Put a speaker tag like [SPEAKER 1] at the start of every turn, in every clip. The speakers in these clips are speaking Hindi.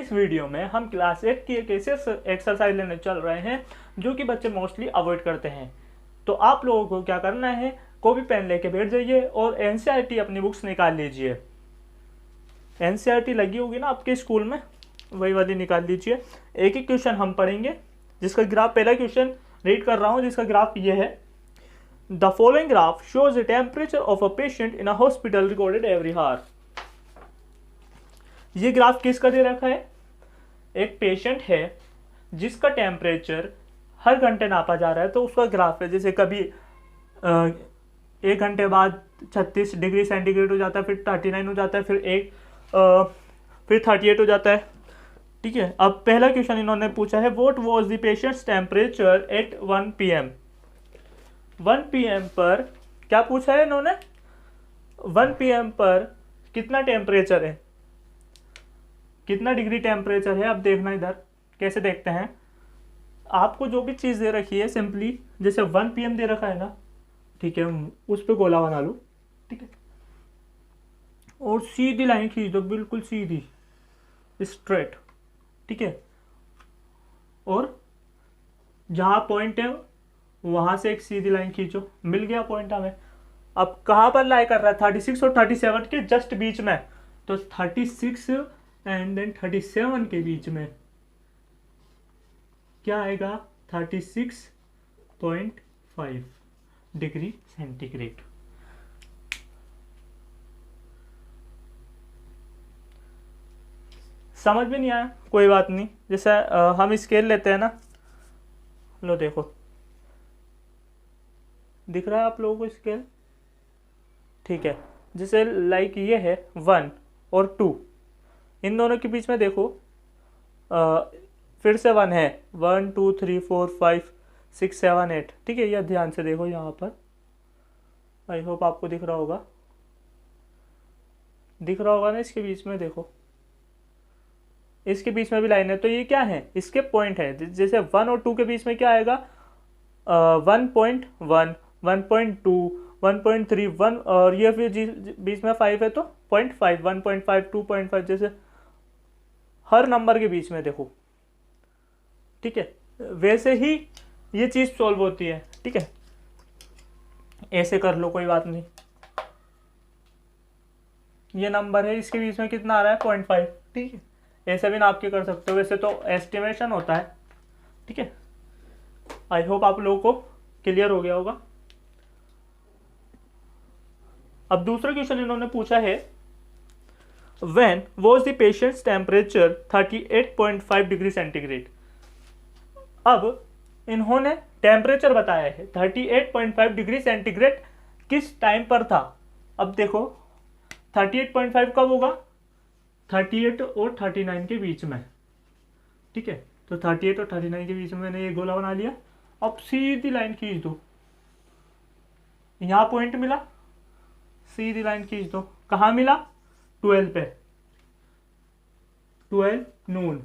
[SPEAKER 1] इस वीडियो में हम क्लास 8 की एक ऐसे एक्सरसाइज लेने चल रहे हैं जो कि बच्चे मोस्टली अवॉइड करते हैं। तो आप लोगों को क्या करना है, कॉपी पेन लेके बैठ जाइए और एनसीईआरटी अपनी बुक्स निकाल लीजिए। एनसीईआरटी लगी होगी ना आपके स्कूल में, वही वाली निकाल लीजिए। एक ही क्वेश्चन हम पढ़ेंगे जिसका ग्राफ, पहला क्वेश्चन रीड कर रहा हूँ जिसका ग्राफ ये है। The following graph shows the temperature of a patient in a hospital recorded every hour. ये ग्राफ किसका दे रखा है? एक पेशेंट है जिसका टेम्परेचर हर घंटे नापा जा रहा है, तो उसका ग्राफ है। जैसे कभी 1 घंटे बाद 36 डिग्री सेंटीग्रेड हो जाता है, फिर 39 हो जाता है, फिर 38 हो जाता है। ठीक है, अब पहला क्वेश्चन इन्होंने पूछा है, what was the patients temperature at 1 PM। 1 PM पर क्या पूछा है इन्होंने? 1 PM पर कितना टेम्परेचर है, कितना डिग्री टेम्परेचर है। अब देखना इधर कैसे देखते हैं। आपको जो भी चीज़ दे रखी है, सिंपली जैसे 1 PM दे रखा है ना, ठीक है, उस पर गोला बना लो। ठीक है, और सीधी लाइन खींच दो, बिल्कुल सीधी स्ट्रेट। ठीक है, और जहाँ पॉइंट है वहाँ से एक सीधी लाइन खींचो, मिल गया पॉइंट हमें। अब कहाँ पर लाई कर रहा है? 36 और 37 के जस्ट बीच में। तो 36 एंड देन 37 के बीच में क्या आएगा? 36.5 डिग्री सेंटीग्रेड। समझ में नहीं आया? कोई बात नहीं। जैसे हम स्केल लेते हैं ना, लो देखो, दिख रहा है आप लोगों को स्केल? ठीक है, जैसे लाइक ये है 1 और 2, इन दोनों के बीच में देखो फिर से 1 है। 1 2 3 4 5 6 7 8। ठीक है, यह ध्यान से देखो यहाँ पर, आई होप आपको दिख रहा होगा, दिख रहा होगा ना। इसके बीच में देखो, इसके बीच में भी लाइन है। तो ये क्या है? इसके पॉइंट है। जैसे 1 और 2 के बीच में क्या आएगा? 1.1 1.2 1.3 1, और ये फिर बीच में 5 है तो 0.5 1.5 2.5, जैसे हर नंबर के बीच में देखो। ठीक है, वैसे ही ये चीज सॉल्व होती है। ठीक है, ऐसे कर लो, कोई बात नहीं। ये नंबर है, इसके बीच में कितना आ रहा है? 0.5। ठीक है, ऐसे भी नाप के कर सकते हो, वैसे तो एस्टिमेशन होता है। ठीक है, आई होप आप लोगों को क्लियर हो गया होगा। अब दूसरा क्वेश्चन इन्होंने पूछा है, when was the patients temperature 38.5 degree centigrade. अब इन्होंने टेम्परेचर बताया है 38.5 डिग्री सेंटीग्रेड, किस टाइम पर था। अब देखो 38.5 कब होगा? 38 और 39 के बीच में। ठीक है, तो 38 और 39 के बीच में मैंने ये गोला बना लिया। अब सीधी लाइन खींच दो, यहां पॉइंट मिला, सीधी लाइन खींच दो। कहां मिला? 12 पे, 12 नून।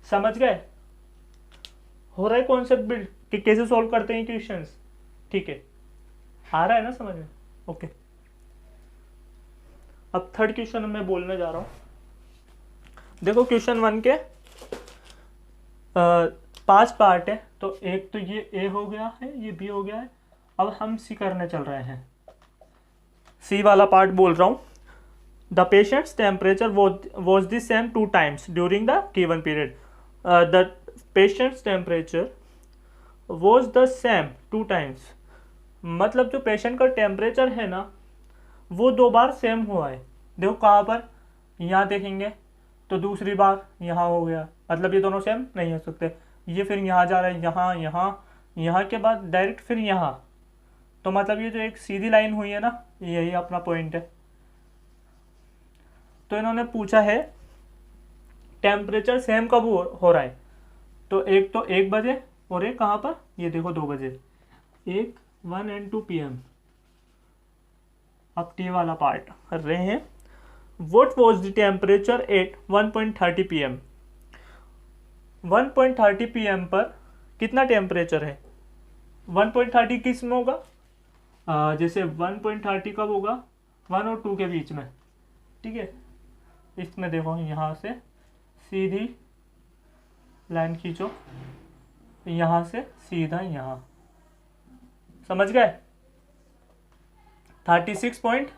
[SPEAKER 1] समझ गए? हो रहा है कॉन्सेप्ट बिल्ड कि कैसे सॉल्व करते हैं क्वेश्चंस। ठीक है, आ रहा है ना समझ में? ओके, अब थर्ड क्वेश्चन मैं बोलने जा रहा हूं। देखो क्वेश्चन 1 के 5 पार्ट है, तो एक तो ये ए हो गया है, ये बी हो गया है। अब हम सी करने चल रहे हैं। सी वाला पार्ट बोल रहा हूं। The patients temperature was the same 2 times during the given period. The patients temperature was the same 2 times, मतलब जो पेशेंट का टेम्परेचर है ना, वो 2 बार सेम हुआ है। देखो कहाँ पर, यहाँ देखेंगे तो दूसरी बार यहाँ हो गया, मतलब ये दोनों सेम नहीं हो सकते। ये फिर यहाँ जा रहा है, यहाँ यहाँ, यहाँ के बाद डायरेक्ट फिर यहाँ, तो मतलब ये जो एक सीधी लाइन हुई है ना, यही अपना पॉइंट है। तो इन्होंने पूछा है टेम्परेचर सेम कब हो रहा है, तो एक तो 1 बजे और एक कहाँ पर, ये देखो 2 बजे, 1 and 2 PM। अब टी वाला पार्ट कर रहे हैं। What was the temperature at 1.30 PM? 1.30 PM पर कितना टेम्परेचर है? 1.30 किस में होगा? जैसे 1.30 कब होगा? 1 और 2 के बीच में। ठीक है, इसमें देखो यहाँ से सीधी लाइन खींचो, यहाँ से सीधा यहाँ, समझ गए? 36.5।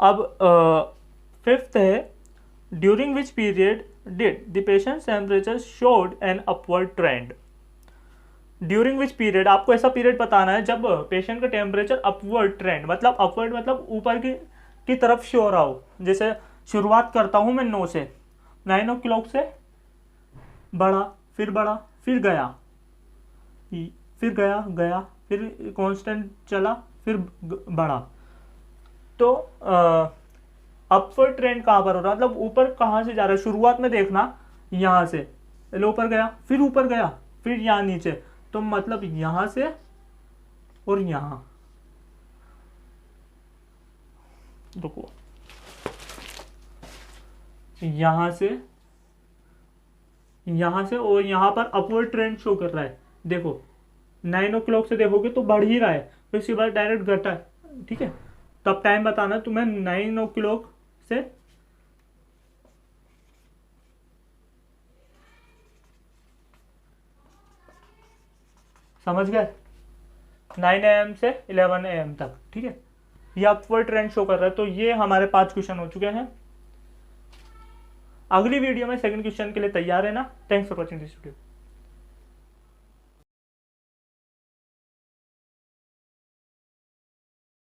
[SPEAKER 1] अब फिफ्थ है, during which period did the patient temperature showed an upward trend. During which period, आपको ऐसा पीरियड बताना है जब पेशेंट का टेम्परेचर अपवर्ड ट्रेंड, मतलब अपवर्ड मतलब ऊपर की तरफ शो हो रहा हो। जैसे शुरुआत करता हूँ मैं 9 से, 9 o'clock से बढ़ा, फिर गया, फिर गया, फिर कांस्टेंट चला, फिर बढ़ा। तो अपवर्ड ट्रेंड कहाँ पर हो रहा है, मतलब ऊपर कहाँ से जा रहा है? शुरुआत में देखना यहाँ से पहले ऊपर गया, फिर यहाँ नीचे, तो मतलब यहाँ से और यहाँ, देखो यहाँ से और यहाँ पर अपवर्ड ट्रेंड शो कर रहा है। देखो 9 o'clock से देखोगे तो बढ़ ही रहा है, फिर उसके बाद डायरेक्ट घटा है, ठीक है? तब टाइम बताना तुम्हें 9 o'clock से समझ गए, 9 AM से 11 AM तक, ठीक है? ये अपवर्ड ट्रेंड शो कर रहा है। तो ये हमारे 5 क्वेश्चन हो चुके हैं। अगली वीडियो में सेकंड क्वेश्चन के लिए तैयार है ना। Thanks for watching this video.